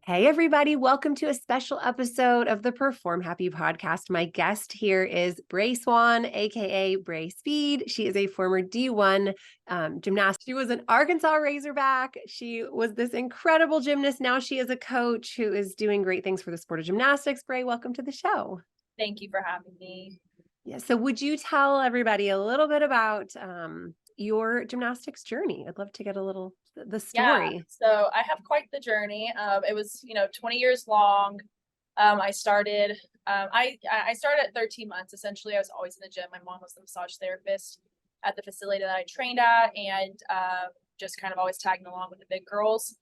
Hey, everybody. Welcome to a special episode of the PerformHappy Podcast. My guest here is Swann, aka Braie Speed. She is a former D1 gymnast. She was an Arkansas Razorback. She was this incredible gymnast. Now she is a coach who is doing great things for the sport of gymnastics. Braie, welcome to the show. Thank you for having me. Yeah. So would you tell everybody a little bit about your gymnastics journey? I'd love to get the story. Yeah, so I have quite the journey. It was, 20 years long. I started at 13 months. Essentially, I was always in the gym. My mom was the massage therapist at the facility that I trained at, and just kind of always tagging along with the big girls.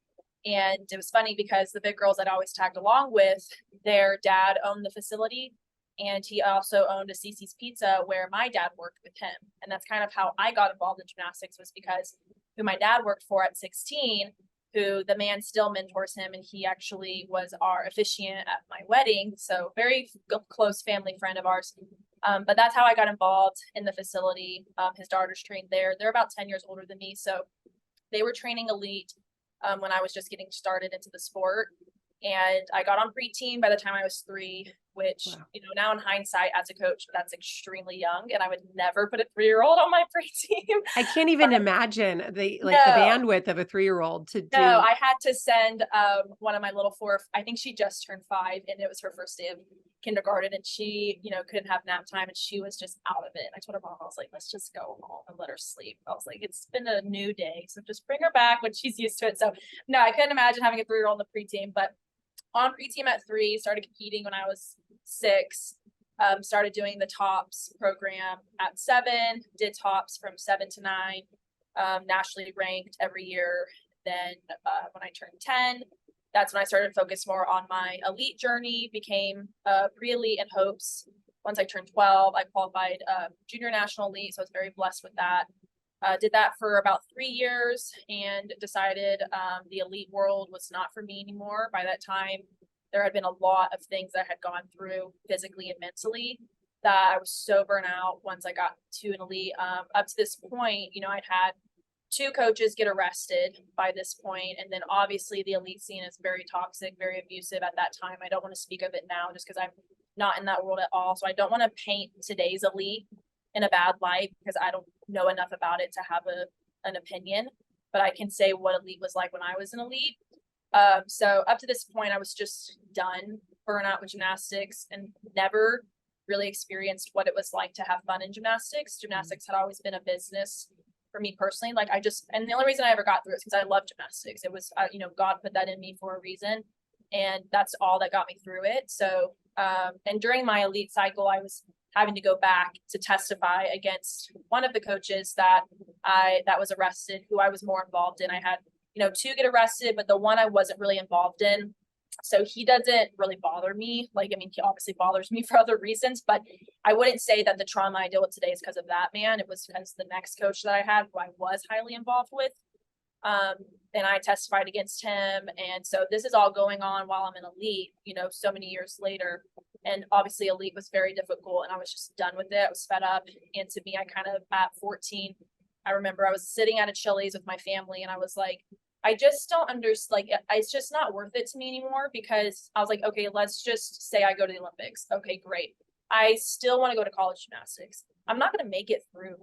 And it was funny because the big girls I'd always tagged along with, their dad owned the facility, and he also owned a Cece's Pizza where my dad worked with him. And that's kind of how I got involved in gymnastics, was because who my dad worked for at 16, who the man still mentors him, and he actually was our officiant at my wedding. So very close family friend of ours. But that's how I got involved in the facility. His daughters trained there. They're about 10 years older than me. So they were training elite when I was just getting started into the sport. And I got on pre-team by the time I was 3, which, Wow. Now in hindsight as a coach, that's extremely young. And I would never put a 3-year-old on my pre-team. I can't even imagine the No. bandwidth of a 3-year-old to do. No, I had to send one of my little 4, I think she just turned 5, and it was her first day of kindergarten, and she, couldn't have nap time, and she was just out of it. And I told her mom, I was like, let's just go home and let her sleep. I was like, it's been a new day, so just bring her back when she's used to it. So no, I couldn't imagine having a 3-year-old on the pre-team, but on pre-team at 3, started competing when I was 6, started doing the tops program at 7, did tops from 7 to 9, nationally ranked every year. Then when I turned 10, that's when I started to focus more on my elite journey, became pre-elite in hopes. Once I turned 12, I qualified junior national elite, so I was very blessed with that. Did that for about 3 years and decided the elite world was not for me anymore. By that time, there had been a lot of things that I had gone through physically and mentally that I was so burnt out once I got to an elite. Up to this point, I'd had 2 coaches get arrested by this point. And then obviously the elite scene is very toxic, very abusive at that time. I don't want to speak of it now just because I'm not in that world at all. So I don't want to paint today's elite in a bad light because I don't know enough about it to have an opinion, but I can say what elite was like when I was an elite. So up to this point, I was just done, burnout with gymnastics, and never really experienced what it was like to have fun in gymnastics. Gymnastics had always been a business for me personally. And the only reason I ever got through it is because I love gymnastics. It was, God put that in me for a reason, and that's all that got me through it. So, and during my elite cycle, I was having to go back to testify against one of the coaches that was arrested, who I was more involved in. I had, 2 get arrested, but the one I wasn't really involved in. So he doesn't really bother me. He obviously bothers me for other reasons, but I wouldn't say that the trauma I deal with today is because of that man. It was because the next coach that I had, who I was highly involved with, and I testified against him. And so this is all going on while I'm in elite, so many years later. And obviously elite was very difficult, and I was just done with it. I was fed up. And to me, I kind of, at 14, I remember I was sitting at a Chili's with my family, and I was like, I just don't understand. It's just not worth it to me anymore, because I was like, okay, let's just say I go to the Olympics. Okay, great. I still want to go to college gymnastics. I'm not going to make it through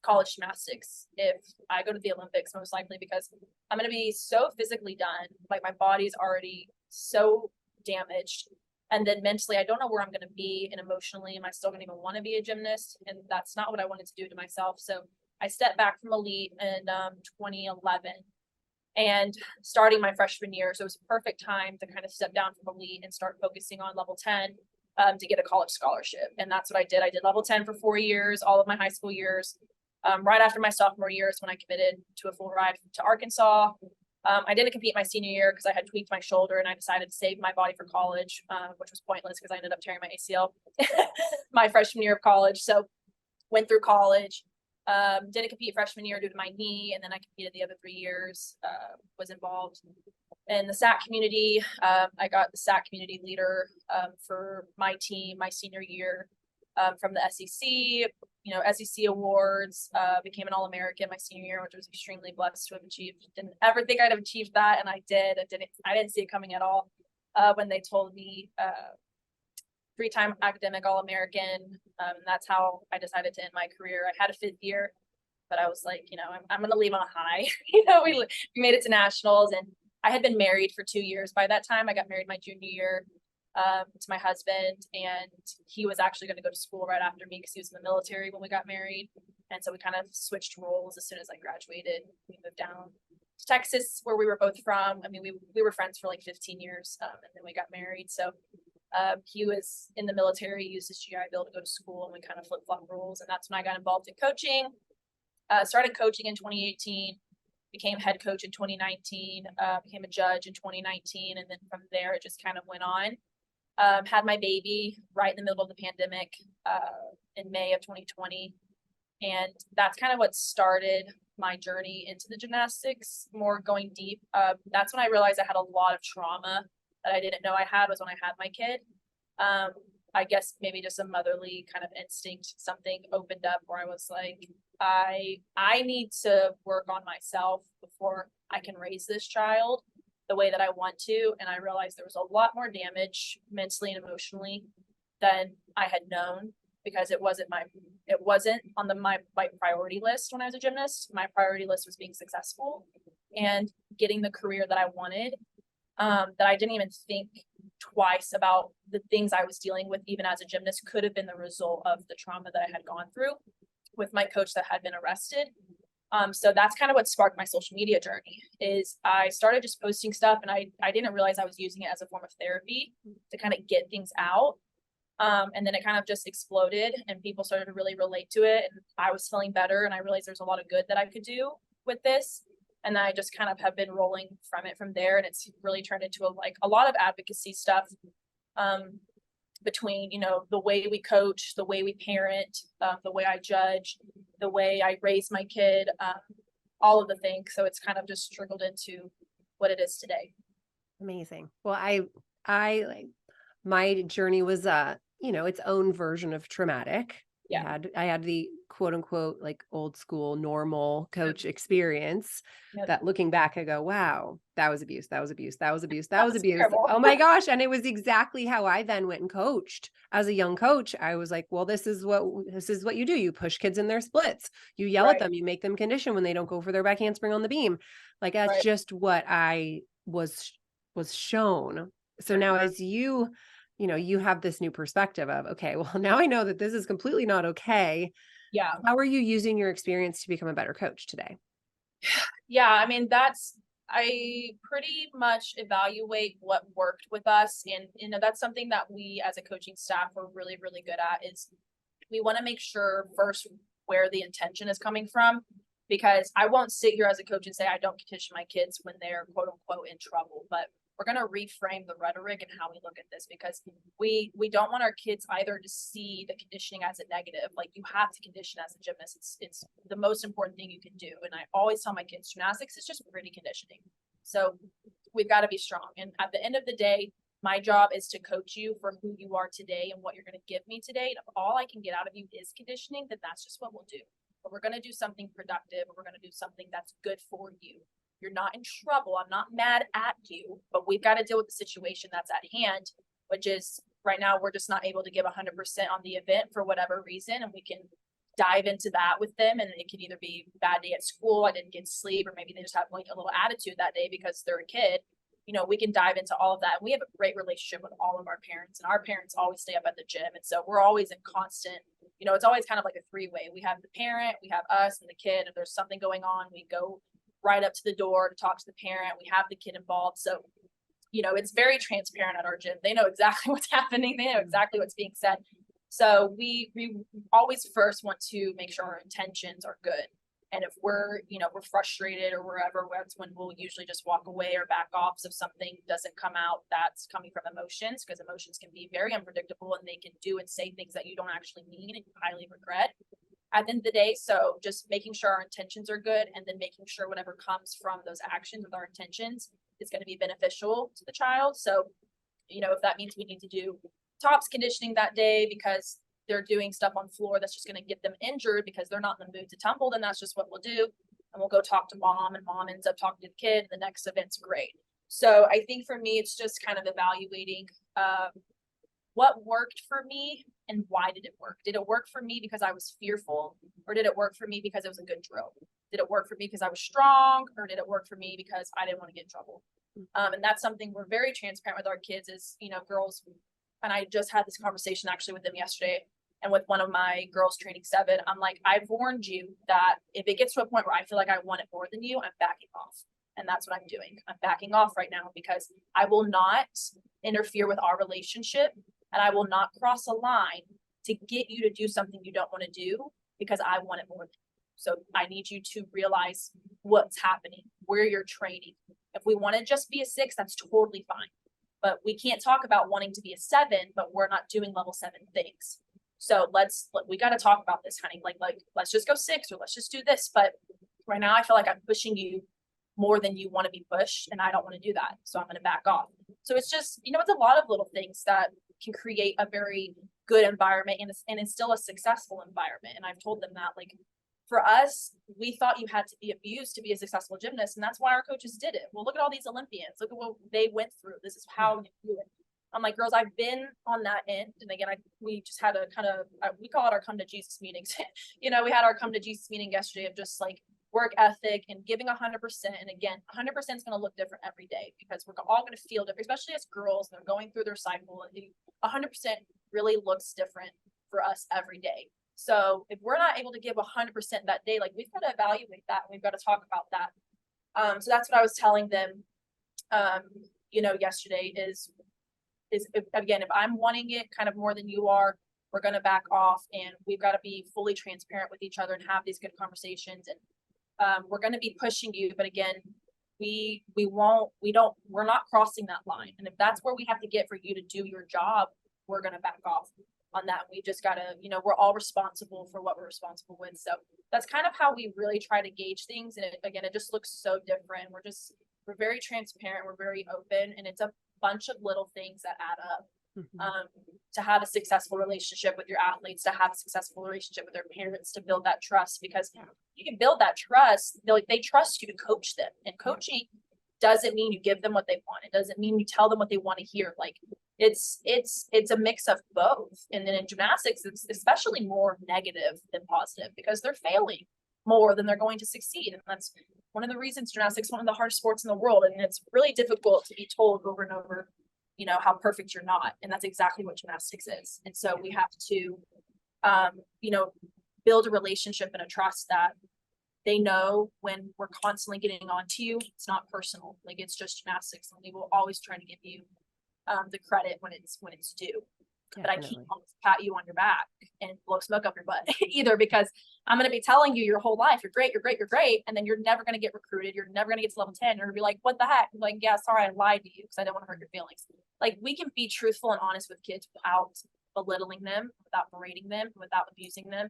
college gymnastics if I go to the Olympics, most likely, because I'm going to be so physically done. Like, my body's already so damaged. And then mentally, I don't know where I'm going to be, and emotionally, am I still going to even want to be a gymnast? And that's not what I wanted to do to myself. So I stepped back from elite in 2011 and starting my freshman year. So it was a perfect time to kind of step down from elite and start focusing on level 10 to get a college scholarship. And that's what I did. I did level 10 for 4 years, all of my high school years. Right after my sophomore year is when I committed to a full ride to Arkansas. I didn't compete my senior year because I had tweaked my shoulder, and I decided to save my body for college, which was pointless because I ended up tearing my ACL my freshman year of college. So went through college, didn't compete freshman year due to my knee, and then I competed the other 3 years, was involved in the SAC community. I got the SAC community leader for my team my senior year from the SEC. SEC awards, became an All-American my senior year, which I was extremely blessed to have achieved. Didn't ever think I'd have achieved that, and I did. I didn't see it coming at all when they told me 3-time academic All-American. That's how I decided to end my career. I had a 5th year, but I was like, I'm going to leave on a high. We made it to nationals, and I had been married for 2 years by that time. I got married my junior year to my husband, and he was actually going to go to school right after me because he was in the military when we got married. And so we kind of switched roles as soon as I graduated. We moved down to Texas, where we were both from. I mean, we were friends for like 15 years, and then we got married. So he was in the military, used his GI Bill to go to school, and we kind of flip-flop roles. And that's when I got involved in coaching. Started coaching in 2018, became head coach in 2019, became a judge in 2019, and then from there it just kind of went on. Had my baby right in the middle of the pandemic in May of 2020, and that's kind of what started my journey into the gymnastics, more going deep. That's when I realized I had a lot of trauma that I didn't know I had, was when I had my kid. I guess maybe just a motherly kind of instinct, something opened up where I was like, I need to work on myself before I can raise this child the way that I want to. And I realized there was a lot more damage mentally and emotionally than I had known, because it wasn't on my priority list when I was a gymnast. My priority list was being successful and getting the career that I wanted, that I didn't even think twice about the things I was dealing with, even as a gymnast, could have been the result of the trauma that I had gone through with my coach that had been arrested. So that's kind of what sparked my social media journey. Is I started just posting stuff, and I didn't realize I was using it as a form of therapy to kind of get things out. And then it kind of just exploded, and people started to really relate to it, and I was feeling better, and I realized there's a lot of good that I could do with this. And I just kind of have been rolling from there. And it's really turned into a lot of advocacy stuff, between, the way we coach, the way we parent, the way I judge, the way I raise my kid, all of the things. So it's kind of just trickled into what it is today. Amazing. Well, I like, my journey was, its own version of traumatic. Yeah. I had the quote unquote, like old school, normal coach experience that looking back, I go, wow, that was abuse. That was abuse. That was abuse. That was abuse. Terrible. Oh my gosh. And it was exactly how I then went and coached as a young coach. I was like, well, this is what you do. You push kids in their splits. You yell at them. You make them condition when they don't go for their back handspring on the beam. Like that's just what I was shown. So now as you have this new perspective of, okay, well, now I know that this is completely not okay. Yeah. How are you using your experience to become a better coach today? Yeah. I mean, I pretty much evaluate what worked with us. And, that's something that we as a coaching staff are really, really good at, is we want to make sure first where the intention is coming from, because I won't sit here as a coach and say, I don't condition my kids when they're quote unquote in trouble, but we're going to reframe the rhetoric and how we look at this, because we don't want our kids either to see the conditioning as a negative. Like, you have to condition as a gymnast. It's the most important thing you can do. And I always tell my kids, gymnastics is just pretty conditioning. So we've got to be strong. And at the end of the day, my job is to coach you for who you are today and what you're going to give me today. And if all I can get out of you is conditioning, then that's just what we'll do. But we're going to do something productive, or we're going to do something that's good for you. You're not in trouble. I'm not mad at you, but we've got to deal with the situation that's at hand, which is right now we're just not able to give 100% on the event for whatever reason. And we can dive into that with them. And it can either be a bad day at school, I didn't get sleep, or maybe they just have like a little attitude that day because they're a kid. We can dive into all of that. And we have a great relationship with all of our parents, and our parents always stay up at the gym. And so we're always in constant, it's always kind of like a 3-way. We have the parent, we have us and the kid. If there's something going on, we go right up to the door to talk to the parent. We have the kid involved. So, it's very transparent at our gym. They know exactly what's happening. They know exactly what's being said. So we always first want to make sure our intentions are good. And if we're frustrated or wherever, that's when we'll usually just walk away or back off. So if something doesn't come out that's coming from emotions, because emotions can be very unpredictable and they can do and say things that you don't actually mean and you highly regret at the end of the day. So just making sure our intentions are good, and then making sure whatever comes from those actions with our intentions is going to be beneficial to the child. So, if that means we need to do tops conditioning that day because they're doing stuff on floor that's just going to get them injured because they're not in the mood to tumble, then that's just what we'll do. And we'll go talk to mom, and mom ends up talking to the kid, and the next event's great. So I think for me, it's just kind of evaluating what worked for me and why did it work? Did it work for me because I was fearful, or did it work for me because it was a good drill? Did it work for me because I was strong, or did it work for me because I didn't want to get in trouble? And that's something we're very transparent with our kids is, girls, and I just had this conversation actually with them yesterday, and with one of my girls training 7, I'm like, I've warned you that if it gets to a point where I feel like I want it more than you, I'm backing off. And that's what I'm doing. I'm backing off right now because I will not interfere with our relationship, and I will not cross a line to get you to do something you don't want to do because I want it more than you. So I need you to realize what's happening, where you're training. If we want to just be a 6, that's totally fine. But we can't talk about wanting to be a 7, but we're not doing level 7 things. So we got to talk about this, honey. Like, let's just go 6, or let's just do this. But right now I feel like I'm pushing you more than you want to be pushed, and I don't want to do that. So I'm going to back off. So it's just, it's a lot of little things that can create a very good environment, and it's still a successful environment. And I've told them that, like, for us, we thought you had to be abused to be a successful gymnast, and that's why our coaches did it. Well, look at all these Olympians. Look at what they went through. This is how you do it. I'm like, girls, I've been on that end. And again, we just had a kind of, we call it our come to Jesus meetings. We had our come to Jesus meeting yesterday of just like work ethic and giving 100%. And again, 100% is going to look different every day because we're all going to feel different, especially as girls. They're going through their cycle. 100% really looks different for us every day. So if we're not able to give 100% that day, like, we've got to evaluate that. And we've got to talk about that. So that's what I was telling them, yesterday is again, if I'm wanting it kind of more than you are, we're going to back off, and we've got to be fully transparent with each other and have these good conversations. And we're going to be pushing you, but again, we're not crossing that line. And if that's where we have to get for you to do your job, we're going to back off on that. We just got to, we're all responsible for what we're responsible with. So that's kind of how we really try to gauge things. And it just looks so different. We're very transparent. We're very open, and it's a bunch of little things that add up. To have a successful relationship with your athletes, to have a successful relationship with their parents, to build that trust, because you can build that trust. They trust you to coach them, and coaching doesn't mean you give them what they want. It doesn't mean you tell them what they want to hear. Like, it's a mix of both. And then in gymnastics, it's especially more negative than positive because they're failing more than they're going to succeed. And that's one of the reasons gymnastics is one of the hardest sports in the world. And it's really difficult to be told over and over, how perfect you're not. And that's exactly what gymnastics is. And so we have to, build a relationship and a trust that they know when we're constantly getting on to you, it's not personal. Like, it's just gymnastics, and we will always try to give you the credit when it's due. Definitely. But I can't pat you on your back and blow smoke up your butt either, because I'm going to be telling you your whole life, you're great, you're great, you're great. And then you're never going to get recruited. You're never going to get to level 10. You're going to be like, what the heck? I'm like, yeah, sorry, I lied to you because I don't want to hurt your feelings. Like, we can be truthful and honest with kids without belittling them, without berating them, without abusing them.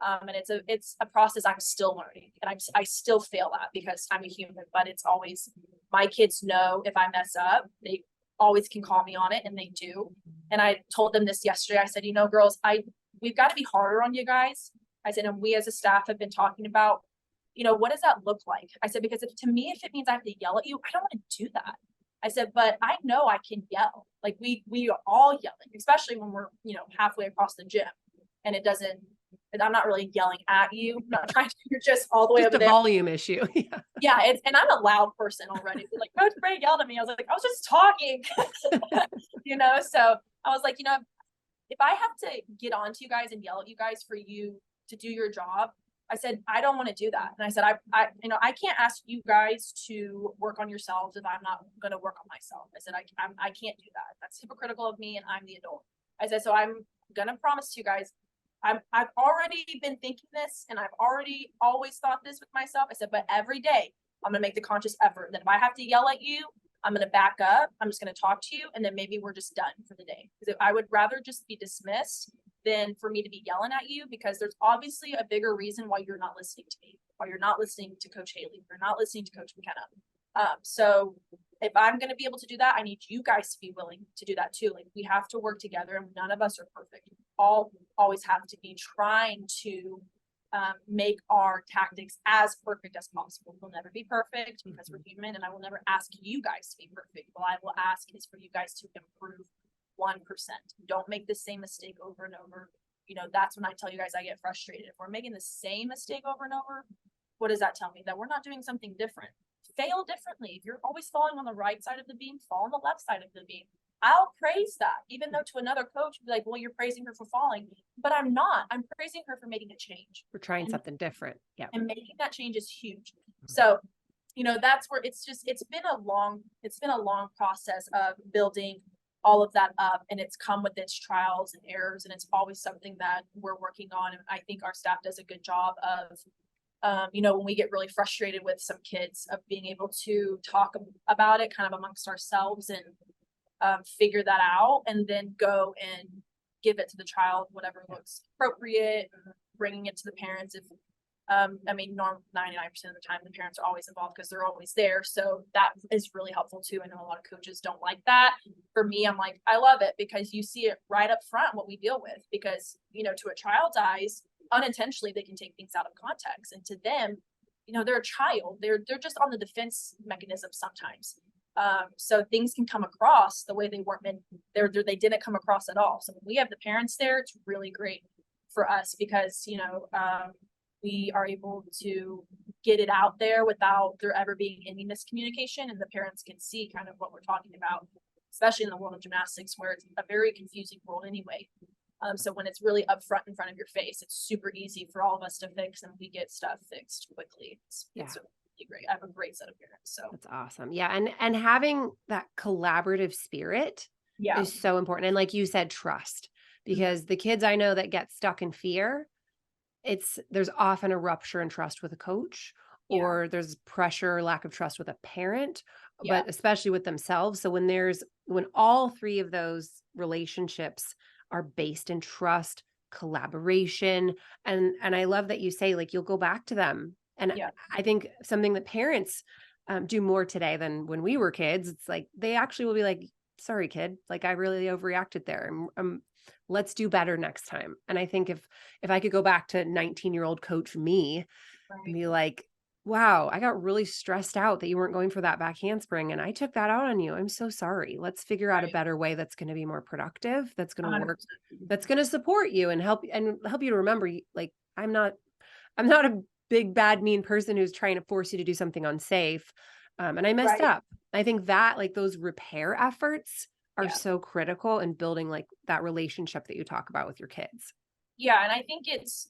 And it's a process I'm still learning, and I still fail at because I'm a human, but it's always, my kids know if I mess up, they always can call me on it, and they do. And I told them this yesterday. I said, girls, we've got to be harder on you guys. I said, and we as a staff have been talking about, what does that look like? I said, because if it means I have to yell at you, I don't want to do that. I said, but I know I can yell. Like, we are all yelling, especially when we're, halfway across the gym, and I'm not really yelling at you. I'm not trying to, you're just all the way over there. Just a volume issue. Yeah. And I'm a loud person already. Like, Coach Braie yelled at me. I was like, I was just talking, so I was like, if I have to get on to you guys and yell at you guys for you to do your job, I said, I don't want to do that. And I said, I can't ask you guys to work on yourselves if I'm not going to work on myself. I said, I can't do that. That's hypocritical of me, and I'm the adult. I said, so I'm going to promise you guys, I've already been thinking this, and I've already always thought this with myself. I said, but every day I'm going to make the conscious effort that if I have to yell at you, I'm going to back up. I'm just going to talk to you, and then maybe we're just done for the day. Because I would rather just be dismissed than for me to be yelling at you, because there's obviously a bigger reason why you're not listening to me, why you're not listening to Coach Haley, you're not listening to Coach McKenna. So if I'm going to be able to do that, I need you guys to be willing to do that too. Like, we have to work together, and none of us are perfect. All always have to be trying to make our tactics as perfect as possible. We'll never be perfect because we're human, and I will never ask you guys to be perfect. What I will ask is for you guys to improve 1%. Don't make the same mistake over and over. You know, that's when I tell you guys I get frustrated. If we're making the same mistake over and over, what does that tell me? That we're not doing something different. Fail differently. If you're always falling on the right side of the beam, fall on the left side of the beam. I'll praise that, even though to another coach would be like, well, you're praising her for falling, but I'm not. I'm praising her for making a change. We're trying something different. Yeah. And making that change is huge. So, you know, that's where it's been a long process of building all of that up, and it's come with its trials and errors, and it's always something that we're working on. And I think our staff does a good job of, you know, when we get really frustrated with some kids, of being able to talk about it kind of amongst ourselves and figure that out, and then go and give it to the child, whatever looks appropriate, bringing it to the parents. If, I mean, 99% of the time, the parents are always involved because they're always there. So that is really helpful too. I know a lot of coaches don't like that. For me, I'm like, I love it because you see it right up front, what we deal with, because, you know, to a child's eyes, unintentionally, they can take things out of context. And to them, you know, they're a child. They're just on the defense mechanism sometimes. So things can come across the way they weren't meant. They didn't come across at all. So when we have the parents there, it's really great for us because, you know, we are able to get it out there without there ever being any miscommunication, and the parents can see kind of what we're talking about, especially in the world of gymnastics, where it's a very confusing world anyway. So when it's really up front in front of your face, it's super easy for all of us to fix, and we get stuff fixed quickly. It's really great. I have a great set of parents. So That's awesome. Yeah. And having that collaborative spirit is so important. And like you said, trust, because the kids I know that get stuck in fear, there's often a rupture in trust with a coach, or there's pressure, lack of trust with a parent, but especially with themselves. So when all three of those relationships are based in trust, collaboration, and I love that you say, like, you'll go back to them. And I think something that parents do more today than when we were kids, it's like, they actually will be like, sorry, kid, like, I really overreacted there. Let's do better next time. And I think if I could go back to 19-year-old coach me and be like, wow, I got really stressed out that you weren't going for that back handspring, and I took that out on you. I'm so sorry. Let's figure out a better way that's going to be more productive, that's going to work, that's going to support you and help you to remember, like, I'm not a big, bad, mean person who's trying to force you to do something unsafe. And I messed up. I think that, like, those repair efforts are so critical in building, like, that relationship that you talk about with your kids. Yeah. And I think it's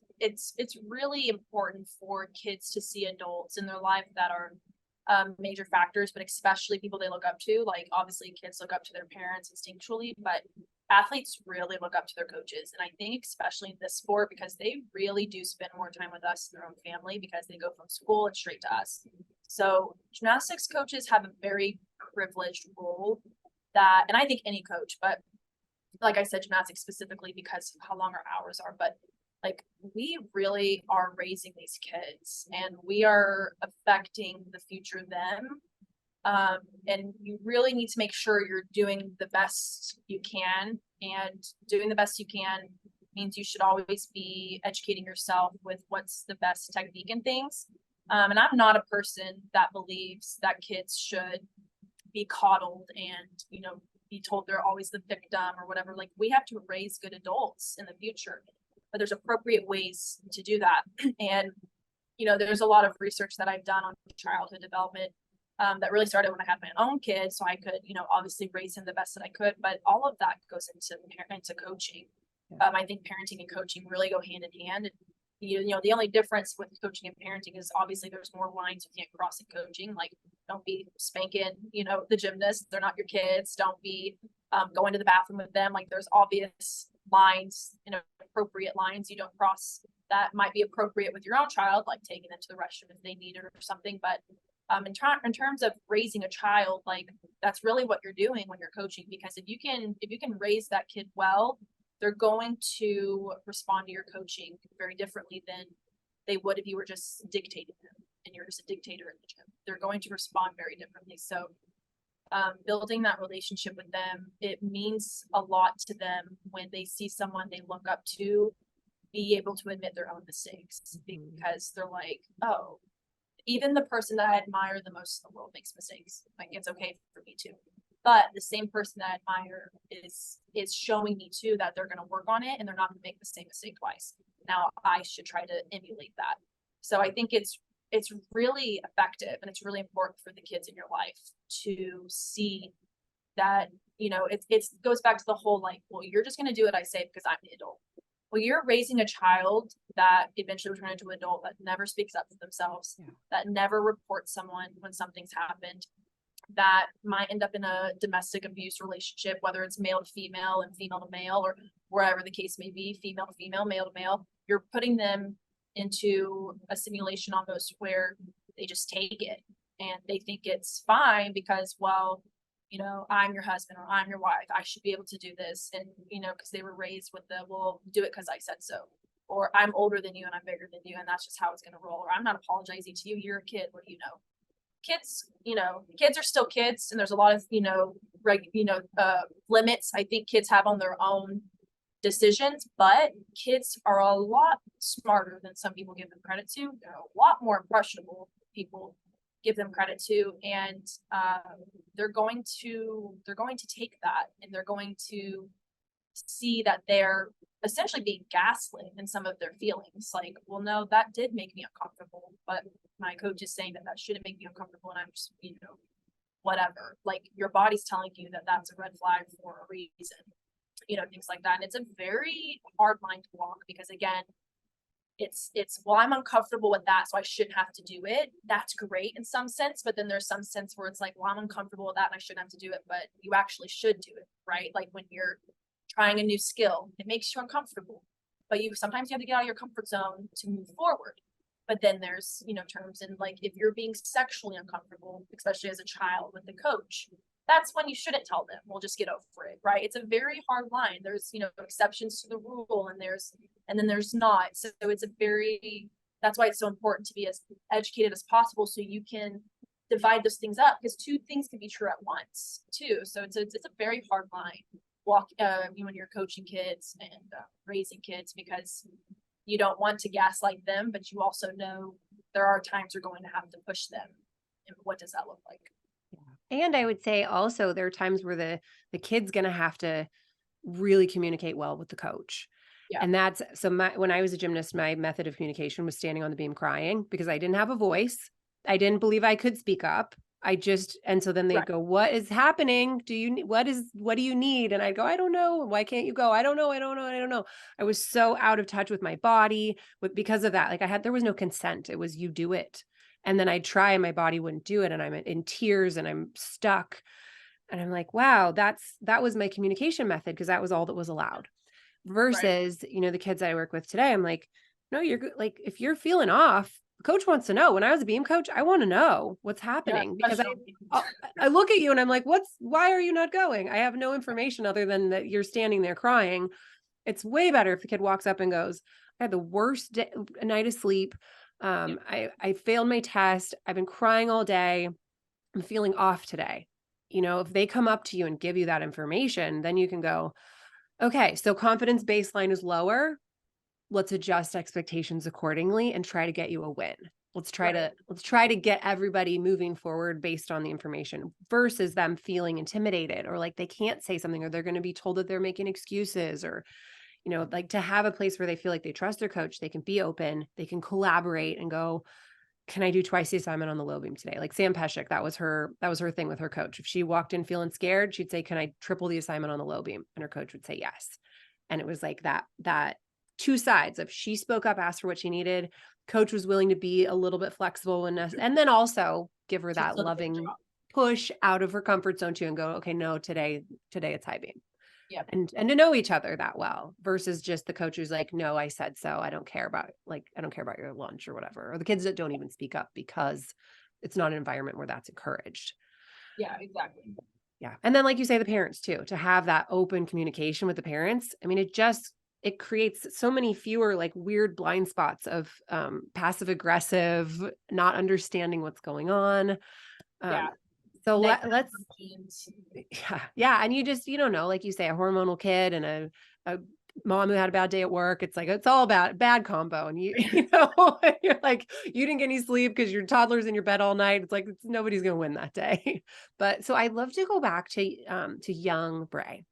really important for kids to see adults in their life that are major factors, but especially people they look up to. Like, obviously kids look up to their parents instinctually, but athletes really look up to their coaches. And I think especially in this sport, because they really do spend more time with us in their own family, because they go from school and straight to us. So gymnastics coaches have a very privileged role that, and I think any coach, but like I said, gymnastics specifically because of how long our hours are, but like, we really are raising these kids and we are affecting the future of them. And you really need to make sure you're doing the best you can, and doing the best you can means you should always be educating yourself with what's the best technique and things. And I'm not a person that believes that kids should be coddled and, you know, be told they're always the victim or whatever. Like, we have to raise good adults in the future, but there's appropriate ways to do that. And, you know, there's a lot of research that I've done on childhood development that really started when I had my own kids, so I could, you know, obviously raise him the best that I could, but all of that goes into coaching. I think parenting and coaching really go hand in hand. And, you know, the only difference with coaching and parenting is obviously there's more lines you can't cross in coaching. Like, don't be spanking, you know, the gymnasts. They're not your kids. Don't be going to the bathroom with them. Like, there's obvious lines, you know, appropriate lines you don't cross that might be appropriate with your own child, like taking them to the restroom if they need it or something. But in terms of raising a child, like, that's really what you're doing when you're coaching, because if you can raise that kid well, they're going to respond to your coaching very differently than they would if you were just dictating them and you're just a dictator in the gym. They're going to respond very differently. So building that relationship with them, it means a lot to them when they see someone they look up to be able to admit their own mistakes, because they're like, oh, even the person that I admire the most in the world makes mistakes. Like, it's okay for me too. But the same person that I admire is showing me too that they're going to work on it and they're not going to make the same mistake twice. Now I should try to emulate that. So I think it's really effective, and it's really important for the kids in your life to see that, you know, it goes back to the whole, like, well, you're just going to do what I say because I'm the adult. Well, you're raising a child that eventually will turn into an adult that never speaks up for themselves, that never reports someone when something's happened, that might end up in a domestic abuse relationship, whether it's male to female and female to male, or wherever the case may be, female to female, male to male. You're putting them into a simulation almost where they just take it and they think it's fine because, well, you know, I'm your husband or I'm your wife, I should be able to do this. And, you know, because they were raised with the, well, do it because I said so. Or I'm older than you and I'm bigger than you, and that's just how it's going to roll. Or I'm not apologizing to you, you're a kid, what do you know? Kids, you know, kids are still kids, and there's a lot of, you know, limits I think kids have on their own decisions, but kids are a lot smarter than some people give them credit to. They're a lot more impressionable than people give them credit to, and they're going to take that, and they're going to see that they're essentially being gaslit in some of their feelings. Like, well, no, that did make me uncomfortable, but my coach is saying that shouldn't make me uncomfortable, and I'm just, you know, whatever. Like, your body's telling you that that's a red flag for a reason, you know, things like that. And it's a very hard line to walk, because again, it's well, I'm uncomfortable with that, so I shouldn't have to do it. That's great in some sense, but then there's some sense where it's like, well, I'm uncomfortable with that and I shouldn't have to do it, but you actually should do it, right? Like when you're trying a new skill, it makes you uncomfortable, but sometimes you have to get out of your comfort zone to move forward. But then there's, you know, terms in, like, if you're being sexually uncomfortable, especially as a child with the coach, that's when you shouldn't tell them, we'll just get over it, right? It's a very hard line. There's, you know, exceptions to the rule, and then there's not. So it's that's why it's so important to be as educated as possible, so you can divide those things up, because two things can be true at once too. So it's a very hard line when you're coaching kids and raising kids, because you don't want to gaslight them, but you also know there are times you're going to have to push them. And what does that look like? And I would say also there are times where the kid's going to have to really communicate well with the coach. Yeah. And that's, so when I was a gymnast, my method of communication was standing on the beam crying, because I didn't have a voice. I didn't believe I could speak up. And so then they'd go, what is happening? What do you need? And I'd go, I don't know. Why can't you go? I don't know. I was so out of touch with my body because of that. Like there was no consent. It was, you do it. And then I'd try and my body wouldn't do it. And I'm in tears and I'm stuck. And I'm like, wow, that was my communication method, because that was all that was allowed. Versus, you know, the kids I work with today, I'm like, no, you're like, if you're feeling off, the coach wants to know. When I was a beam coach, I want to know what's happening, because I look at you and I'm like, why are you not going? I have no information other than that you're standing there crying. It's way better if the kid walks up and goes, I had the worst night of sleep. I failed my test. I've been crying all day. I'm feeling off today. You know, if they come up to you and give you that information, then you can go, okay, so confidence baseline is lower. Let's adjust expectations accordingly and try to get you a win. Let's try to get everybody moving forward based on the information, versus them feeling intimidated, or like they can't say something, or they're going to be told that they're making excuses, or, you know, like to have a place where they feel like they trust their coach, they can be open, they can collaborate and go, can I do twice the assignment on the low beam today? Like Sam Peshek, that was her thing with her coach. If she walked in feeling scared, she'd say, can I triple the assignment on the low beam? And her coach would say yes. And it was like that two sides of, she spoke up, asked for what she needed. Coach was willing to be a little bit flexible and then also give her that loving push out of her comfort zone too, and go, okay, no, today it's high beam. Yeah. And to know each other that well, versus just the coach who's like, no, I said so. I don't care about your lunch or whatever. Or the kids that don't even speak up because it's not an environment where that's encouraged. Yeah, exactly. Yeah. And then, like you say, the parents too, to have that open communication with the parents. I mean, it creates so many fewer like weird blind spots of passive aggressive, not understanding what's going on. Yeah. So negative let's, genes. yeah. And you don't know, like you say, a hormonal kid and a mom who had a bad day at work. It's like, it's all about bad combo. And you're like, you didn't get any sleep because your toddler's in your bed all night. It's like, nobody's going to win that day. But so I'd love to go back to young Braie.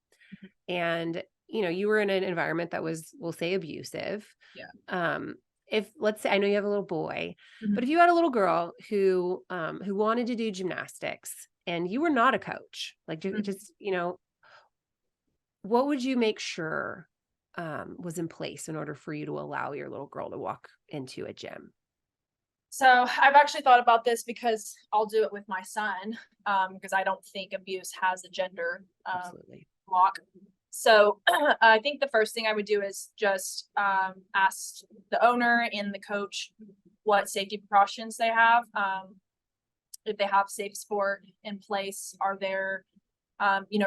And, you were in an environment that was, we'll say, abusive. Yeah. If let's say, I know you have a little boy, Mhm. but if you had a little girl who wanted to do gymnastics and you were not a coach, like Mhm. just, what would you make sure was in place in order for you to allow your little girl to walk into a gym? So I've actually thought about this because I'll do it with my son, because I don't think abuse has a gender Absolutely. block. So I think the first thing I would do is just ask the owner and the coach what safety precautions they have. If they have safe sport in place, are there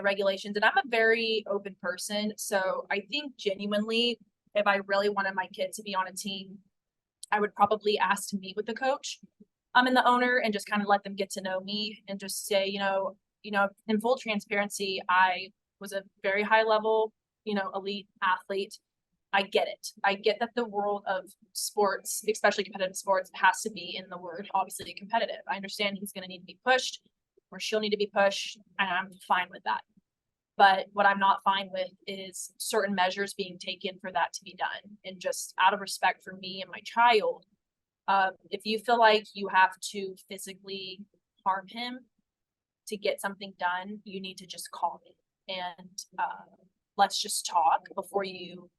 regulations? And I'm a very open person. So I think genuinely, if I really wanted my kid to be on a team, I would probably ask to meet with the coach and the owner and just kind of let them get to know me and just say, in full transparency, I was a very high level, elite athlete. I get it. I get that the world of sports, especially competitive sports, has to be, in the word, obviously, competitive. I understand he's going to need to be pushed or she'll need to be pushed, and I'm fine with that. But what I'm not fine with is certain measures being taken for that to be done. And just out of respect for me and my child, if you feel like you have to physically harm him to get something done, you need to just call me and let's just talk before you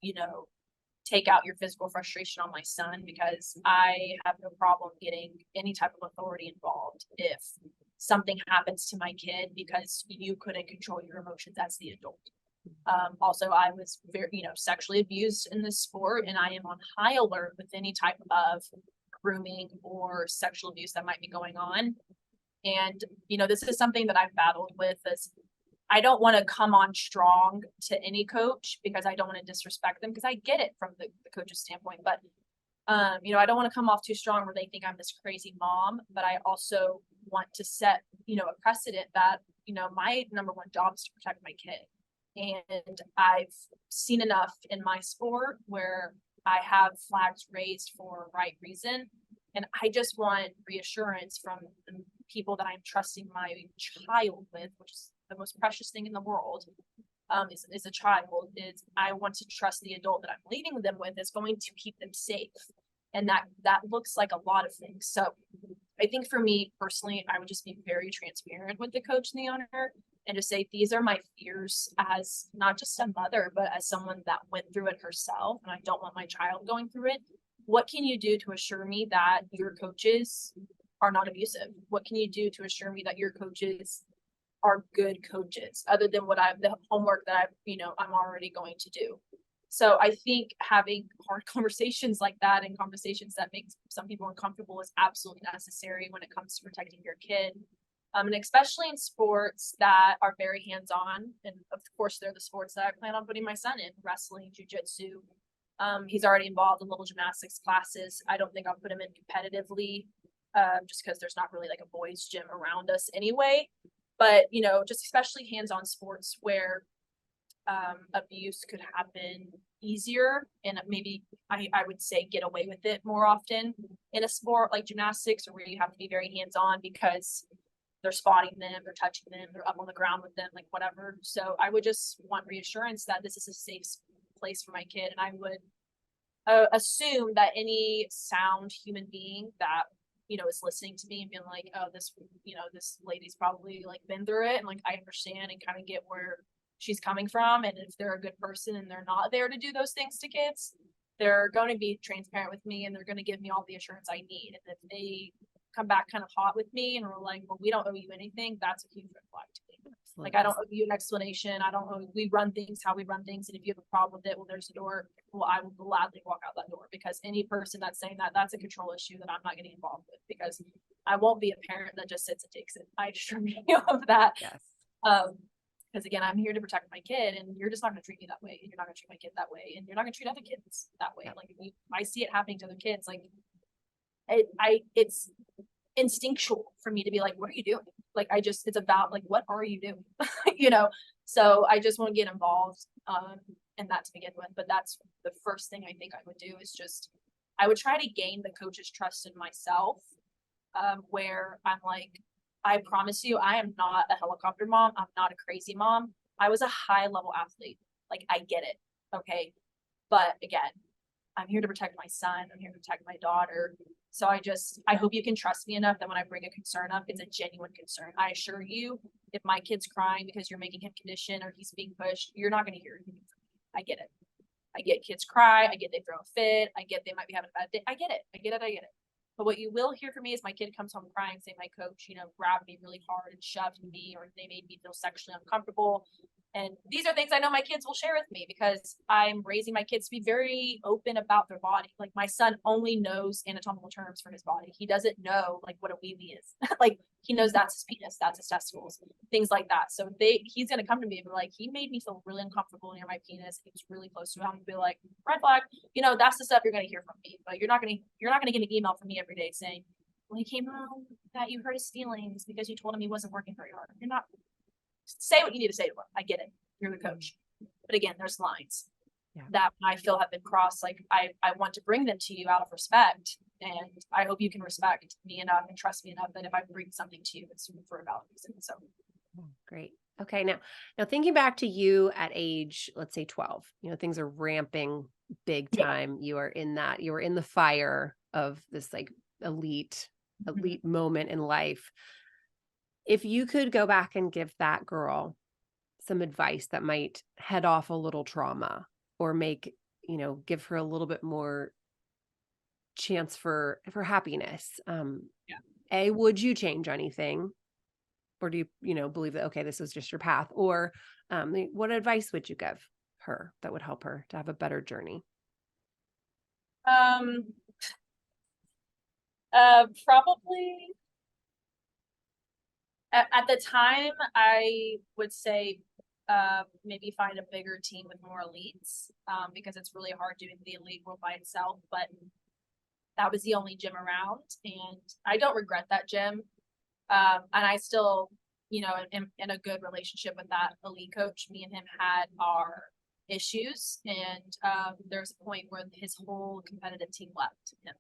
take out your physical frustration on my son, because I have no problem getting any type of authority involved if something happens to my kid because you couldn't control your emotions as the adult. Also, I was very, sexually abused in this sport, and I am on high alert with any type of grooming or sexual abuse that might be going on. And, this is something that I've battled with, is I don't want to come on strong to any coach because I don't want to disrespect them, because I get it from the coach's standpoint. But, I don't want to come off too strong where they think I'm this crazy mom, but I also want to set, a precedent that, my number one job is to protect my kid. And I've seen enough in my sport where I have flags raised for right reason. And I just want reassurance from the people that I'm trusting my child with, which is the most precious thing in the world, is a child. Is I want to trust the adult that I'm leaving them with is going to keep them safe. And that looks like a lot of things. So I think for me personally, I would just be very transparent with the coach and the owner and just say, these are my fears as not just a mother, but as someone that went through it herself. And I don't want my child going through it. What can you do to assure me that your coaches are not abusive? What can you do to assure me that your coaches are good coaches, other than the homework that I'm already going to do? So I think having hard conversations like that, and conversations that make some people uncomfortable, is absolutely necessary when it comes to protecting your kid. And especially in sports that are very hands-on. And of course, they're the sports that I plan on putting my son in: wrestling, jujitsu. He's already involved in little gymnastics classes. I don't think I'll put him in competitively, just because there's not really like a boys' gym around us anyway. But, just especially hands-on sports where abuse could happen easier, and maybe I would say get away with it more often in a sport like gymnastics, or where you have to be very hands-on because they're spotting them, they're touching them, they're up on the ground with them, like whatever. So I would just want reassurance that this is a safe place for my kid. And I would assume that any sound human being that is listening to me and being like, oh, this lady's probably like been through it, and like I understand and kind of get where she's coming from. And if they're a good person and they're not there to do those things to kids, they're going to be transparent with me and they're going to give me all the assurance I need. And if they come back kind of hot with me and we're like, well, we don't owe you anything, that's a huge red flag to me. Absolutely. Like, I don't owe you an explanation. I don't owe, we run things how we run things. And if you have a problem with it, well, there's a door. Well, I will gladly walk out that door, because any person that's saying that, that's a control issue that I'm not getting involved with, because I won't be a parent that just sits and takes it. I assure you of that. Yes. Because again, I'm here to protect my kid, and you're just not going to treat me that way, and you're not going to treat my kid that way, and you're not going to treat other kids that way. Like, if I see it happening to other kids, like it's instinctual for me to be like, what are you doing? Like, it's about like, what are you doing? So I just want to get involved in that to begin with. But that's the first thing I think I would do, is just, I would try to gain the coach's trust in myself, where I'm like, I promise you, I am not a helicopter mom. I'm not a crazy mom. I was a high level athlete. Like, I get it. Okay. But again, I'm here to protect my son. I'm here to protect my daughter. So I hope you can trust me enough that when I bring a concern up, it's a genuine concern. I assure you, if my kid's crying because you're making him condition or he's being pushed, you're not going to hear anything from me. I get it. I get kids cry. I get they throw a fit. I get they might be having a bad day. I get it. I get it. I get it. But what you will hear from me is my kid comes home crying, say my coach, grabbed me really hard and shoved me, or they made me feel sexually uncomfortable. And these are things I know my kids will share with me, because I'm raising my kids to be very open about their body. Like, my son only knows anatomical terms for his body. He doesn't know like what a wee-wee is. Like, he knows that's his penis, that's his testicles, things like that. So he's going to come to me and be like, he made me feel really uncomfortable near my penis. He was really close to him. And be like, red flag, that's the stuff you're going to hear from me. But you're not going to get an email from me every day saying, well, he came home that you hurt his feelings because you told him he wasn't working very hard. You're not. Say what you need to say to him. I get it. You're the coach. But again, there's lines that I feel have been crossed. Like, I want to bring them to you out of respect. And I hope you can respect me enough and trust me enough that if I bring something to you, it's for a valid reason. So great. Okay. Now thinking back to you at age, let's say 12, things are ramping big time. You are in the fire of this like elite moment in life. If you could go back and give that girl some advice that might head off a little trauma, or make, give her a little bit more chance for happiness. Would you change anything? Or do you, believe that, okay, this was just your path? Or what advice would you give her that would help her to have a better journey? Probably at the time, I would say maybe find a bigger team with more elites, because it's really hard doing the elite world by itself. But that was the only gym around, and I don't regret that gym. And I still, am in a good relationship with that elite coach. Me and him had our issues, and there's a point where his whole competitive team left him.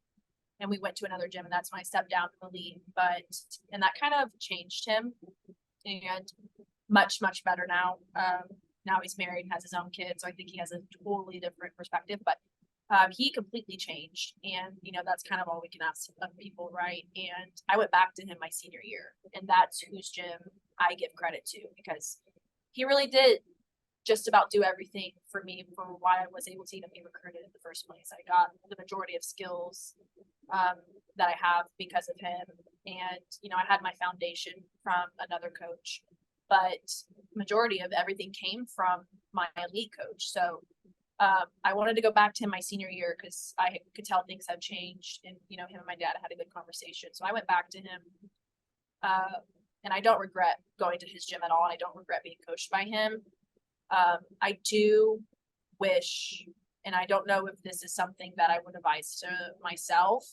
And we went to another gym, and that's when I stepped down from the league. And that kind of changed him, and much, much better now. Now he's married and has his own kids. So I think he has a totally different perspective, but he completely changed. And, that's kind of all we can ask of people, right? And I went back to him my senior year, and that's whose gym I give credit to, because he really did just about do everything for me for why I was able to even be recruited in the first place. I got the majority of skills that I have because of him. And, I had my foundation from another coach, but majority of everything came from my elite coach. So I wanted to go back to him my senior year, because I could tell things had changed, and, him and my dad had a good conversation. So I went back to him, and I don't regret going to his gym at all. And I don't regret being coached by him. I do wish, and I don't know if this is something that I would advise to myself,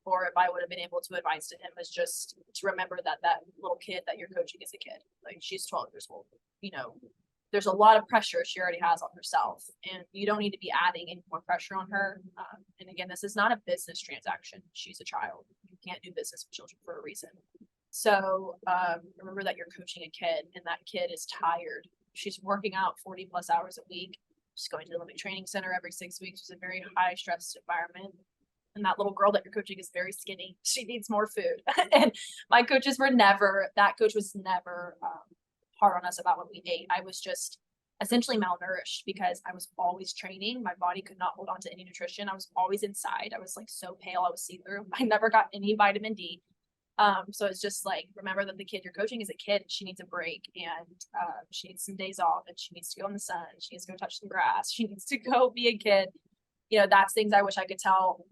or if I would have been able to advise to him, is just to remember that little kid that you're coaching is a kid. Like, she's 12 years old. There's a lot of pressure she already has on herself, and you don't need to be adding any more pressure on her. And again, this is not a business transaction. She's a child. You can't do business with children for a reason. So remember that you're coaching a kid, and that kid is tired. She's working out 40 plus hours a week. She's going to the Olympic Training Center every 6 weeks. It's a very high stress environment. And that little girl that you're coaching is very skinny. She needs more food. And my coaches that coach was never hard on us about what we ate. I was just essentially malnourished because I was always training. My body could not hold on to any nutrition. I was always inside. I was like so pale. I was see-through. I never got any vitamin D. So it's just like, remember that the kid you're coaching is a kid. She needs a break, and she needs some days off, and she needs to go in the sun. She needs to go touch some grass. She needs to go be a kid. That's things I wish I could tell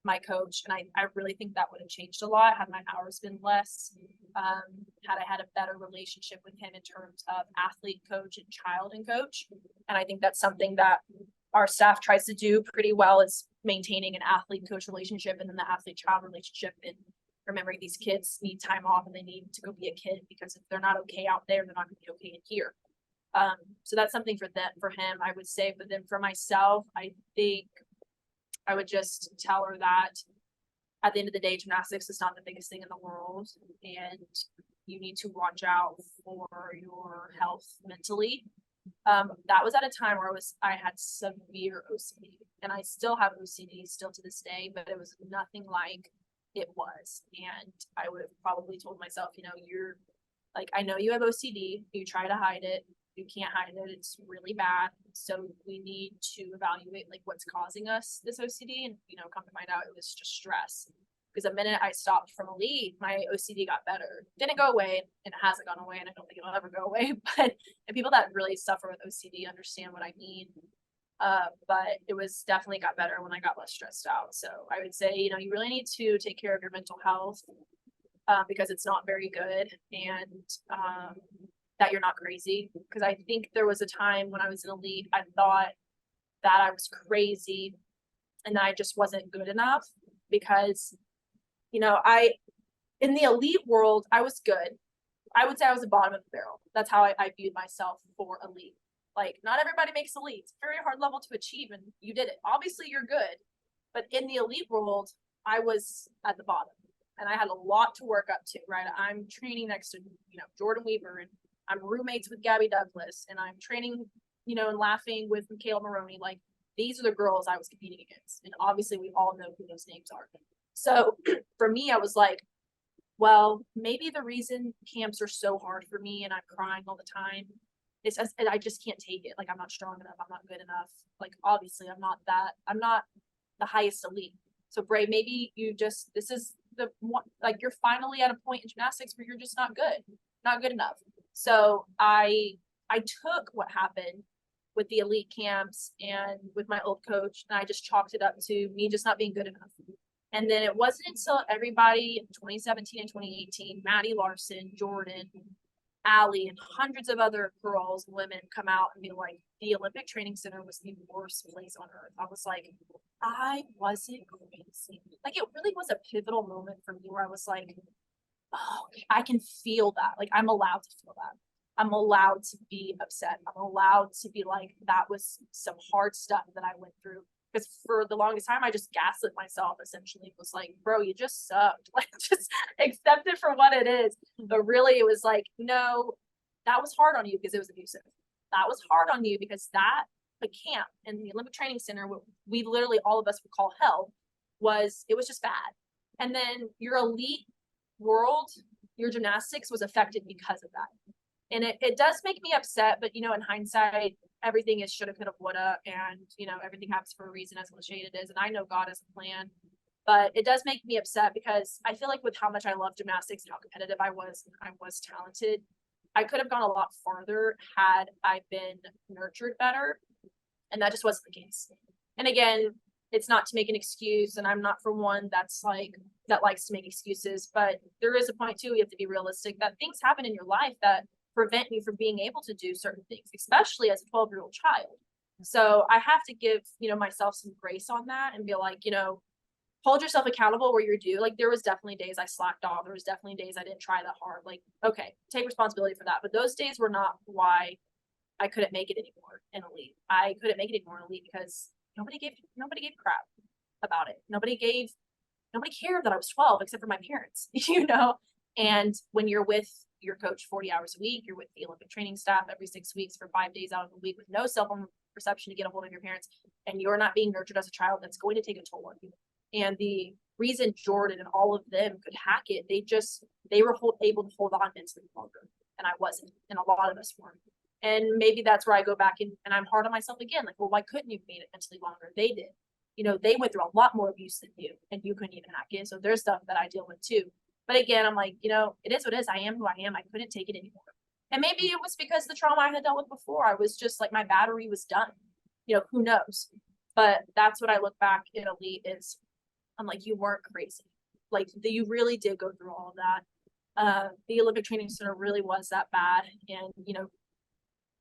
my coach. And I really think that would have changed a lot had my hours been less, had I had a better relationship with him in terms of athlete coach and child and coach. And I think that's something that our staff tries to do pretty well, is maintaining an athlete coach relationship and then the athlete child relationship. And remembering these kids need time off and they need to go be a kid, because if they're not okay out there, they're not going to be okay in here. So that's something for him, I would say. But then for myself, I think I would just tell her that at the end of the day, gymnastics is not the biggest thing in the world, and you need to watch out for your health mentally. That was at a time where I had severe OCD, and I still have OCD still to this day, but it was nothing like it was. And I would have probably told myself, you're like, I know you have OCD, you try to hide it, you can't hide it, it's really bad. So we need to evaluate like what's causing us this OCD, and come to find out it was just stress. Because the minute I stopped from elite, my OCD got better. Didn't go away, and it hasn't gone away, and I don't think it'll ever go away. But and people that really suffer with OCD understand what I mean. But it was definitely got better when I got less stressed out. So I would say, you really need to take care of your mental health, because it's not very good, and that you're not crazy. Because I think there was a time when I was in elite, I thought that I was crazy and that I just wasn't good enough, because in the elite world, I was good. I would say I was the bottom of the barrel. That's how I viewed myself for elite. Like, not everybody makes elite. It's a very hard level to achieve, and you did it. Obviously, you're good. But in the elite world, I was at the bottom, and I had a lot to work up to, right? I'm training next to, Jordan Weaver, and I'm roommates with Gabby Douglas, and I'm training, and laughing with Michaela Maroney. Like, these are the girls I was competing against. And obviously, we all know who those names are. So for me, I was like, well, maybe the reason camps are so hard for me and I'm crying all the time is I just can't take it. Like, I'm not strong enough. I'm not good enough. Like, obviously I'm not the highest elite. So Braie, maybe this is the one, like, you're finally at a point in gymnastics where you're just not good enough. So I took what happened with the elite camps and with my old coach, and I just chalked it up to me just not being good enough. And then it wasn't until everybody in 2017 and 2018, Maddie Larson, Jordan, Allie, and hundreds of other girls, women, come out and be like, the Olympic Training Center was the worst place on earth. I was like, I wasn't crazy. Like, it really was a pivotal moment for me where I was like, oh, I can feel that. Like, I'm allowed to feel that. I'm allowed to be upset. I'm allowed to be like, that was some hard stuff that I went through. Because for the longest time, I just gaslit myself, essentially. It was like, bro, you just sucked. Like, just accept it for what it is. But really, it was like, no, that was hard on you because it was abusive. That was hard on you because that, the camp and the Olympic Training Center, what we literally, all of us would call hell, it was just bad. And then your elite world, your gymnastics was affected because of that. And it does make me upset, but, in hindsight, everything is shoulda, coulda, woulda, and, everything happens for a reason, as cliche it is. And I know God has a plan, but it does make me upset because I feel like with how much I love gymnastics and how competitive I was talented, I could have gone a lot farther had I been nurtured better. And that just wasn't the case. And again, it's not to make an excuse, and I'm not for one that likes to make excuses, but there is a point too, you have to be realistic that things happen in your life that prevent you from being able to do certain things, especially as a 12-year-old child. So I have to give, myself some grace on that and be like, hold yourself accountable where you're due. Like, there was definitely days I slacked off. There was definitely days I didn't try that hard. Like, okay, take responsibility for that. But those days were not why I couldn't make it anymore in elite. I couldn't make it anymore in elite because nobody gave crap about it. Nobody cared that I was 12 except for my parents, and when you're with your coach 40 hours a week, you're with the Olympic training staff every 6 weeks for 5 days out of the week with no cell phone reception to get a hold of your parents, and you're not being nurtured as a child, that's going to take a toll on you. And the reason Jordan and all of them could hack it, they were able to hold on mentally longer, and I wasn't, and a lot of us weren't. And maybe that's where I go back and I'm hard on myself again. Like, well, why couldn't you have made it mentally longer? They did. They went through a lot more abuse than you, and you couldn't even hack it. So there's stuff that I deal with too. But again, I'm like, it is what it is. I am who I am. I couldn't take it anymore. And maybe it was because the trauma I had dealt with before. I was just like, my battery was done. Who knows? But that's what I look back in elite is, I'm like, you weren't crazy. Like, you really did go through all of that. The Olympic Training Center really was that bad. And,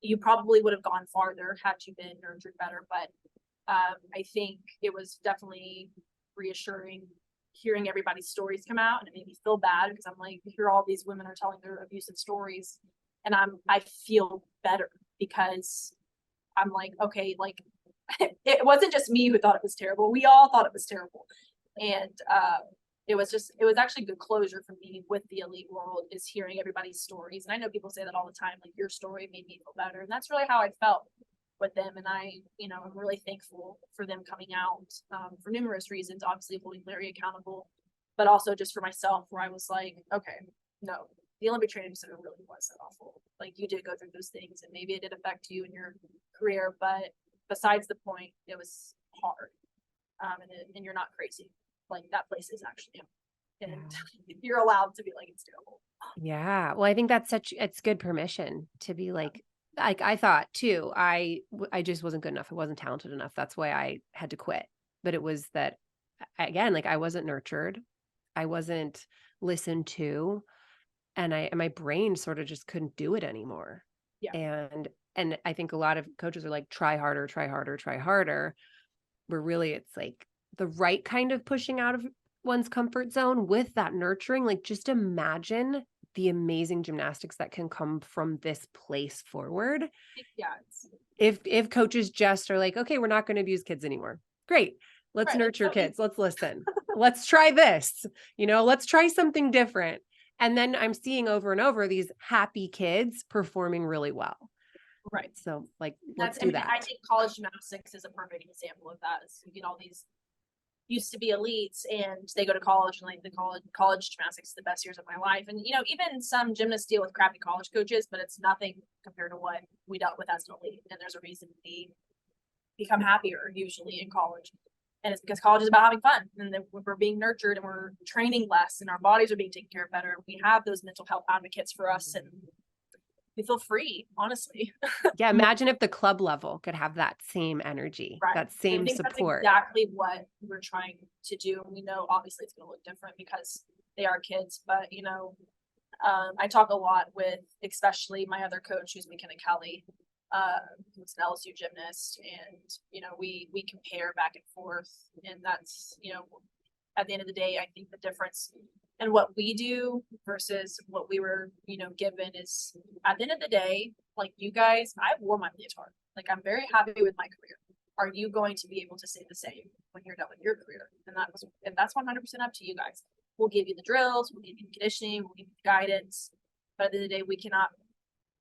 you probably would have gone farther had you been nurtured better. But I think it was definitely reassuring hearing everybody's stories come out, and it made me feel bad because I'm like, here all these women are telling their abusive stories, and I feel better because I'm like, okay, like it wasn't just me who thought it was terrible. We all thought it was terrible. And it was actually good closure for me with the elite world, is hearing everybody's stories. And I know people say that all the time, like, your story made me feel better. And that's really how I felt with them. And I, I'm really thankful for them coming out for numerous reasons, obviously holding Larry accountable, but also just for myself, where I was like, okay, no, the Olympic training center really was that awful. Like, you did go through those things, and maybe it did affect you in your career, but besides the point, it was hard. And you're not crazy. Like, that place is actually, and you're allowed to be like, it's terrible. Yeah. Well, I think it's good permission to be like I thought too, I just wasn't good enough. I wasn't talented enough. That's why I had to quit. But it was that, again, like, I wasn't nurtured. I wasn't listened to, and my brain sort of just couldn't do it anymore. Yeah. And I think a lot of coaches are like, try harder, try harder, try harder. Where really it's like the right kind of pushing out of one's comfort zone with that nurturing. Like, just imagine the amazing gymnastics that can come from this place forward. Yeah. If coaches just are like, okay, we're not going to abuse kids anymore. Great. Let's nurture kids. Let's listen. Let's try this. Let's try something different. And then I'm seeing over and over these happy kids performing really well. Right. So, like, let's do that. I think college gymnastics is a perfect example of that. Is, you get all these used to be elites, and they go to college, and like, the college gymnastics is the best years of my life. And even some gymnasts deal with crappy college coaches, but it's nothing compared to what we dealt with as an elite. And there's a reason we become happier usually in college. And it's because college is about having fun, and we're being nurtured, and we're training less, and our bodies are being taken care of better. We have those mental health advocates for us, and we feel free, honestly. Yeah, imagine if the club level could have that same energy, right. that same support. That's exactly what we're trying to do. And we know obviously it's going to look different because they are kids, but I talk a lot with, especially my other coach, who's McKenna Kelly, who's an LSU gymnast, and we compare back and forth, and that's at the end of the day, I think the difference in what we do versus what we were given is, at the end of the day, like, you guys, I wore my leotard. Like, I'm very happy with my career. Are you going to be able to say the same when you're done with your career? And that's 100% up to you guys. We'll give you the drills, we'll give you the conditioning, we'll give you the guidance, but at the end of the day, we cannot,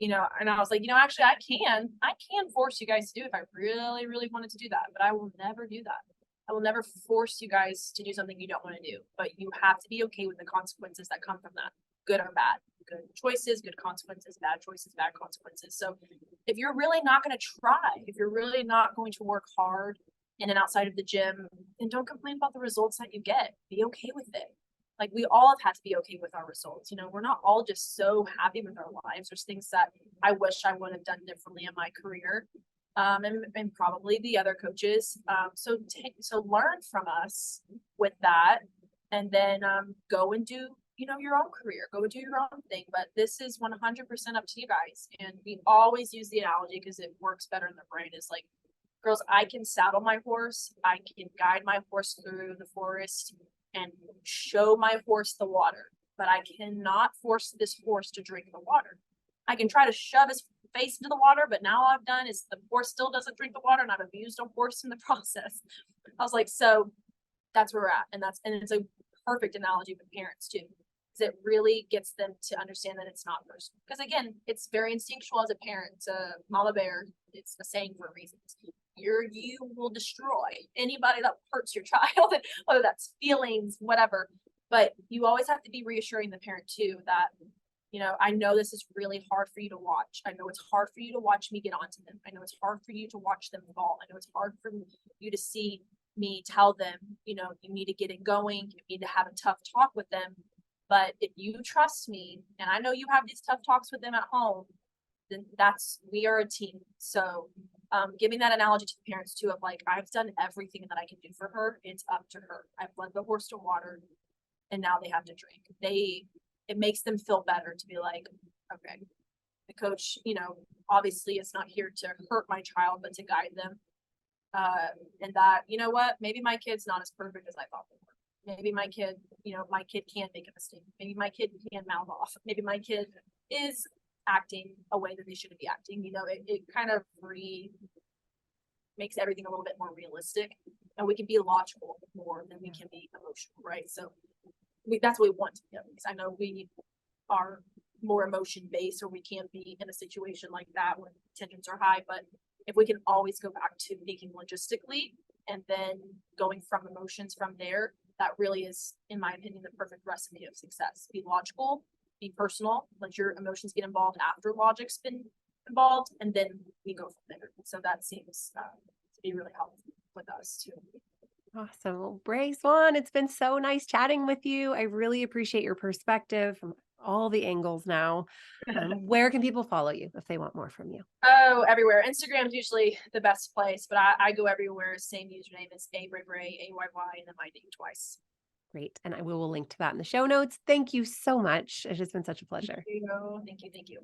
and I was like, actually, I can force you guys to do it if I really, really wanted to do that, but I will never do that. I will never force you guys to do something you don't want to do, but you have to be okay with the consequences that come from that, good or bad. Good choices, good consequences, bad choices, bad consequences. So if you're really not going to try, if you're really not going to work hard in and outside of the gym, then don't complain about the results that you get. Be okay with it. Like, we all have had to be okay with our results. We're not all just so happy with our lives. There's things that I wish I would have done differently in my career. And probably the other coaches. So learn from us with that, and then go and do your own career, go do your own thing. But this is 100% up to you guys. And we always use the analogy because it works better in the brain. Is like, girls, I can saddle my horse, I can guide my horse through the forest and show my horse the water, but I cannot force this horse to drink the water. I can try to shove his face into the water, but now all I've done is the horse still doesn't drink the water, and I've abused a horse in the process. I was like, so that's where we're at. And it's a perfect analogy with parents too, because it really gets them to understand that it's not personal. Because again, it's very instinctual as a parent. Mama bear, it's a saying for a reason. You will destroy anybody that hurts your child, whether that's feelings, whatever. But you always have to be reassuring the parent too that, I know this is really hard for you to watch. I know it's hard for you to watch me get onto them. I know it's hard for you to watch them fall. I know it's hard for you to see me tell them, you need to get it going. You need to have a tough talk with them. But if you trust me, and I know you have these tough talks with them at home, then we are a team. So giving that analogy to the parents too, of like, I've done everything that I can do for her. It's up to her. I've led the horse to water, and now they have to drink. It makes them feel better to be like, okay, the coach, obviously is not here to hurt my child, but to guide them. And that, maybe my kid's not as perfect as I thought they were. Maybe my kid, my kid can make a mistake. Maybe my kid can mouth off. Maybe my kid is acting a way that they shouldn't be acting. It kind of makes everything a little bit more realistic, and we can be logical more than we can be emotional, right? So that's what we want to be, because I know we are more emotion based, or we can't be in a situation like that when tensions are high. But if we can always go back to thinking logistically and then going from emotions from there, that really is, in my opinion, the perfect recipe of success. Be logical, be personal, let your emotions get involved after logic's been involved, and then we go from there. So that seems to be really helpful with us too. Awesome. Well, Braie, Swann, it's been so nice chatting with you. I really appreciate your perspective from all the angles now. Where can people follow you if they want more from you? Oh, everywhere. Instagram is usually the best place, but I go everywhere. Same username as Braie, AYY, and then my name twice. Great. And I will link to that in the show notes. Thank you so much. It's just been such a pleasure. Thank you.